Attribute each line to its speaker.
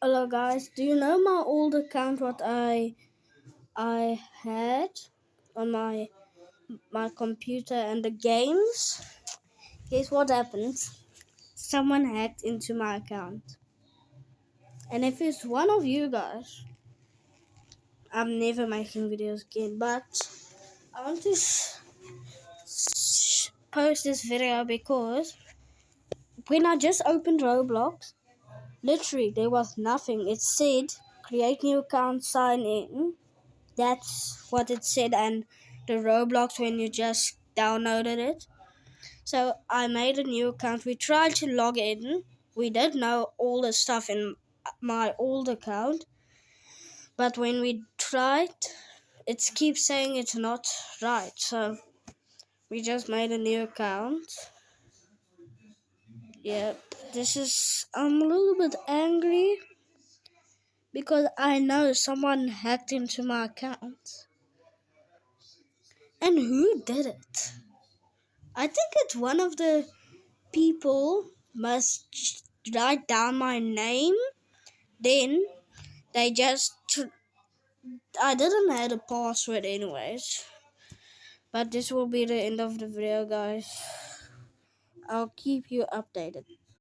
Speaker 1: Hello guys, do you know my old account what I had on my computer and the games? Guess what happened? Someone hacked into my account. And if it's one of you guys, I'm never making videos again, but I want to post this video because when I just opened Roblox, literally there was nothing. It said create new account, sign in. That's what it said, and the Roblox when you just downloaded it. So I made a new account. We tried to log in. We did know all the stuff in my old account, but when we tried, it keeps saying it's not right. So we just made a new account. Yeah, I'm a little bit angry because I know someone hacked into my account. And who did it? I think it's one of the people must write down my name. Then they I didn't have a password anyways. But this will be the end of the video, guys. I'll keep you updated.